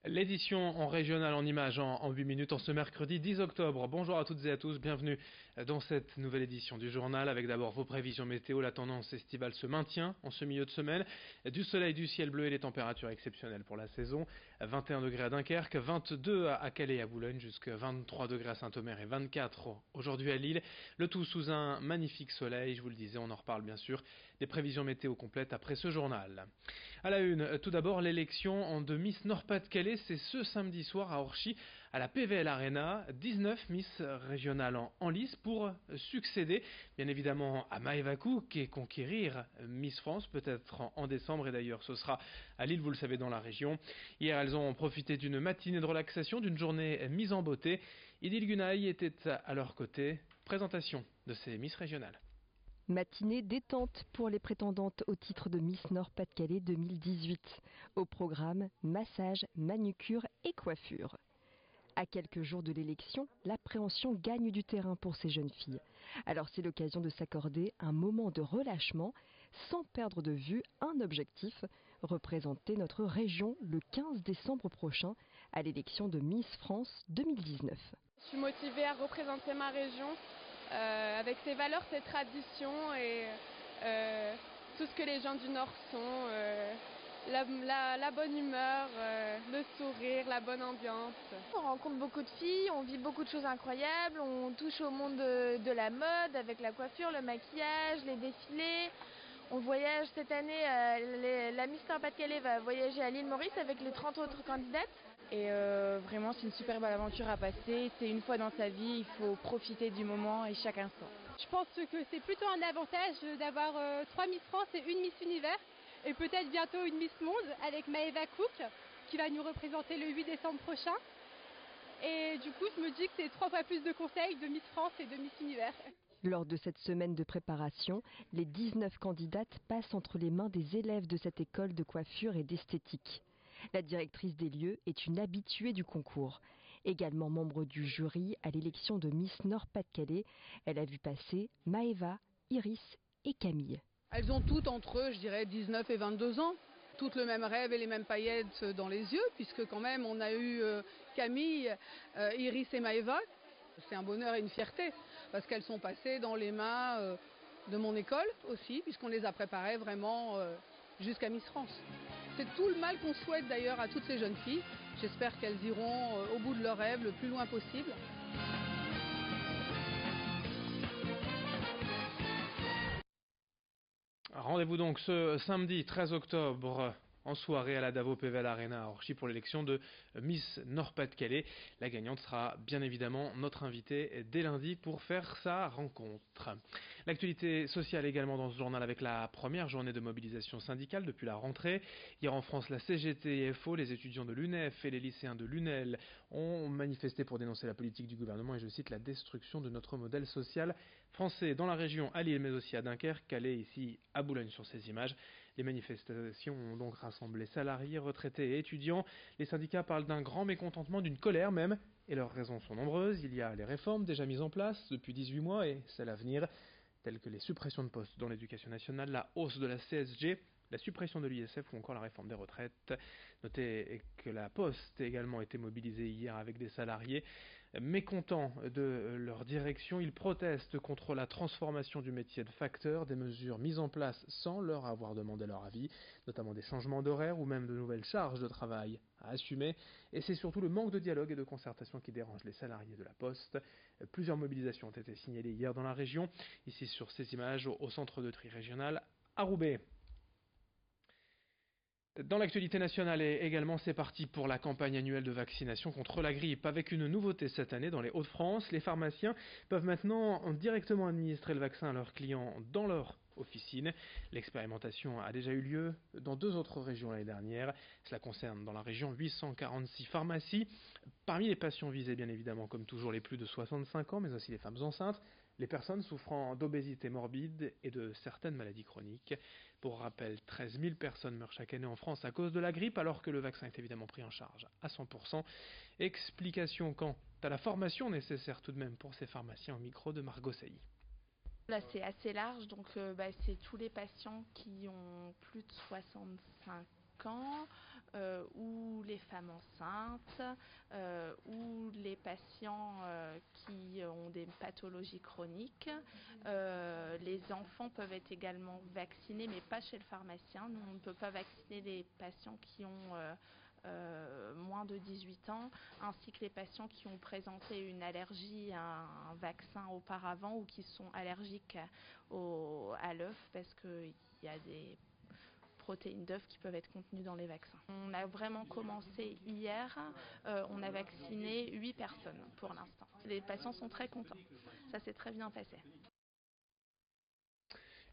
L'édition en régional en images en 8 minutes en ce mercredi 10 octobre. Bonjour à toutes et à tous, bienvenue dans cette nouvelle édition du journal avec d'abord vos prévisions météo. La tendance estivale se maintient en ce milieu de semaine. Du soleil, du ciel bleu et les températures exceptionnelles pour la saison. 21 degrés à Dunkerque, 22 à Calais et à Boulogne, jusqu'à 23 degrés à Saint-Omer et 24 aujourd'hui à Lille. Le tout sous un magnifique soleil, je vous le disais, on en reparle bien sûr. Des prévisions météo complètes après ce journal. À la une, tout d'abord l'élection de Miss Nord-Pas-de-Calais, c'est ce samedi soir à Orchy, à la PVL Arena, 19 Miss régionales en lice pour succéder bien évidemment à Maëva Cook et conquérir Miss France peut-être en décembre, et d'ailleurs ce sera à Lille, vous le savez, dans la région. Hier elles ont profité d'une matinée de relaxation, d'une journée mise en beauté. Idil Gunay était à leur côté. Présentation de ces Miss régionales. Matinée détente pour les prétendantes au titre de Miss Nord-Pas-de-Calais 2018. Au programme, massage, manucure et coiffure. À quelques jours de l'élection, l'appréhension gagne du terrain pour ces jeunes filles. Alors c'est l'occasion de s'accorder un moment de relâchement sans perdre de vue un objectif, représenter notre région le 15 décembre prochain à l'élection de Miss France 2019. Je suis motivée à représenter ma région avec ses valeurs, ses traditions et tout ce que les gens du Nord sont. La bonne humeur, le sourire, la bonne ambiance. On rencontre beaucoup de filles, on vit beaucoup de choses incroyables, on touche au monde de la mode avec la coiffure, le maquillage, les défilés. On voyage cette année, la Miss Nord-Pas-de-Calais va voyager à l'île Maurice avec les 30 autres candidates. Et vraiment c'est une super belle aventure à passer, c'est une fois dans sa vie, il faut profiter du moment et chaque instant. Je pense que c'est plutôt un avantage d'avoir 3 Miss France et une Miss Univers, et peut-être bientôt une Miss Monde avec Maëva Cook qui va nous représenter le 8 décembre prochain. Et du coup je me dis que c'est 3 fois plus de conseils de Miss France et de Miss Univers. Lors de cette semaine de préparation, les 19 candidates passent entre les mains des élèves de cette école de coiffure et d'esthétique. La directrice des lieux est une habituée du concours. Également membre du jury à l'élection de Miss Nord-Pas-de-Calais, elle a vu passer Maëva, Iris et Camille. Elles ont toutes entre eux, je dirais, 19 et 22 ans. Toutes le même rêve et les mêmes paillettes dans les yeux, puisque quand même on a eu Camille, Iris et Maëva. C'est un bonheur et une fierté, parce qu'elles sont passées dans les mains de mon école aussi, puisqu'on les a préparées vraiment jusqu'à Miss France. C'est tout le mal qu'on souhaite d'ailleurs à toutes ces jeunes filles. J'espère qu'elles iront au bout de leur rêve le plus loin possible. Rendez-vous donc ce samedi 13 octobre en soirée à la Davo PVL Arena à Orchy pour l'élection de Miss Nord-Pas-de-Calais. La gagnante sera bien évidemment notre invitée dès lundi pour faire sa rencontre. L'actualité sociale également dans ce journal avec la première journée de mobilisation syndicale depuis la rentrée. Hier en France, la CGT et FO, les étudiants de l'UNEF et les lycéens de l'UNEL ont manifesté pour dénoncer la politique du gouvernement et je cite la destruction de notre modèle social français dans la région à Lille mais aussi à Dunkerque, Calais, ici à Boulogne sur ces images. Les manifestations ont donc rassemblé salariés, retraités et étudiants. Les syndicats parlent d'un grand mécontentement, d'une colère même, et leurs raisons sont nombreuses. Il y a les réformes déjà mises en place depuis 18 mois et celles à venir, telles que les suppressions de postes dans l'éducation nationale, la hausse de la CSG, la suppression de l'ISF ou encore la réforme des retraites. Notez que la Poste a également été mobilisée hier avec des salariés. Mécontents de leur direction, ils protestent contre la transformation du métier de facteur, des mesures mises en place sans leur avoir demandé leur avis, notamment des changements d'horaire ou même de nouvelles charges de travail à assumer. Et c'est surtout le manque de dialogue et de concertation qui dérange les salariés de la Poste. Plusieurs mobilisations ont été signalées hier dans la région, ici sur ces images au centre de tri régional à Roubaix. Dans l'actualité nationale également, c'est parti pour la campagne annuelle de vaccination contre la grippe. Avec une nouveauté cette année dans les Hauts-de-France, les pharmaciens peuvent maintenant directement administrer le vaccin à leurs clients dans leur officine. L'expérimentation a déjà eu lieu dans 2 autres régions l'année dernière. Cela concerne dans la région 846 pharmacies. Parmi les patients visés, bien évidemment, comme toujours, les plus de 65 ans, mais aussi les femmes enceintes, les personnes souffrant d'obésité morbide et de certaines maladies chroniques. Pour rappel, 13 000 personnes meurent chaque année en France à cause de la grippe, alors que le vaccin est évidemment pris en charge à 100%. Explication quant à la formation nécessaire tout de même pour ces pharmaciens au micro de Margot Sailly. Là c'est assez large, donc c'est tous les patients qui ont plus de 65 ans, ou les femmes enceintes, ou les patients qui ont des pathologies chroniques. Les enfants peuvent être également vaccinés, mais pas chez le pharmacien. Nous, on ne peut pas vacciner les patients qui ont moins de 18 ans, ainsi que les patients qui ont présenté une allergie à un vaccin auparavant ou qui sont allergiques à l'œuf, parce qu'il y a des protéines d'œufs qui peuvent être contenues dans les vaccins. On a vraiment commencé hier, on a vacciné 8 personnes pour l'instant. Les patients sont très contents, ça s'est très bien passé.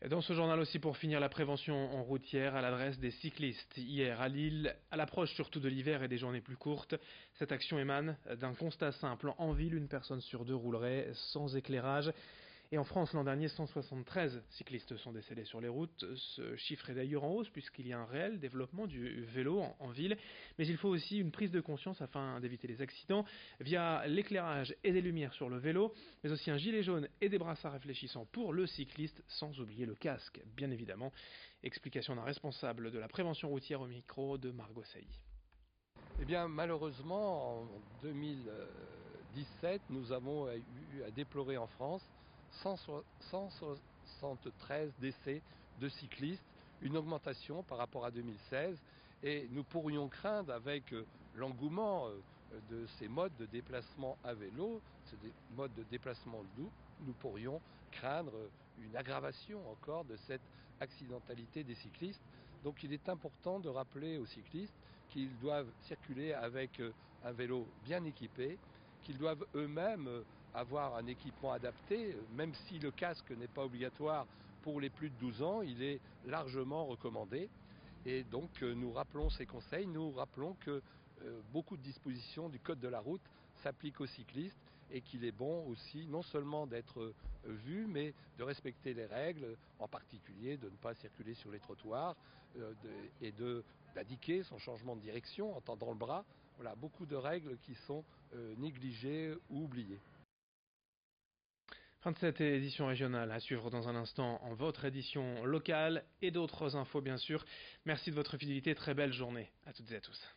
Et dans ce journal aussi, pour finir, la prévention en routière à l'adresse des cyclistes. Hier à Lille, à l'approche surtout de l'hiver et des journées plus courtes, cette action émane d'un constat simple. En ville, une personne sur deux roulerait sans éclairage. Et en France, l'an dernier, 173 cyclistes sont décédés sur les routes. Ce chiffre est d'ailleurs en hausse puisqu'il y a un réel développement du vélo en ville. Mais il faut aussi une prise de conscience afin d'éviter les accidents via l'éclairage et des lumières sur le vélo, mais aussi un gilet jaune et des brassards réfléchissants pour le cycliste, sans oublier le casque, bien évidemment. Explication d'un responsable de la prévention routière au micro de Margot Sailly. Eh bien, malheureusement, en 2017, nous avons eu à déplorer en France 173 décès de cyclistes, une augmentation par rapport à 2016. Et nous pourrions craindre, avec l'engouement de ces modes de déplacement à vélo, ces modes de déplacement doux, nous pourrions craindre une aggravation encore de cette accidentalité des cyclistes. Donc il est important de rappeler aux cyclistes qu'ils doivent circuler avec un vélo bien équipé, qu'ils doivent eux-mêmes avoir un équipement adapté, même si le casque n'est pas obligatoire pour les plus de 12 ans, il est largement recommandé. Et donc nous rappelons ces conseils, nous rappelons que beaucoup de dispositions du code de la route s'appliquent aux cyclistes et qu'il est bon aussi non seulement d'être vu, mais de respecter les règles, en particulier de ne pas circuler sur les trottoirs et d'indiquer son changement de direction en tendant le bras. Voilà, beaucoup de règles qui sont négligées ou oubliées. Fin de cette édition régionale, à suivre dans un instant en votre édition locale et d'autres infos bien sûr. Merci de votre fidélité, très belle journée à toutes et à tous.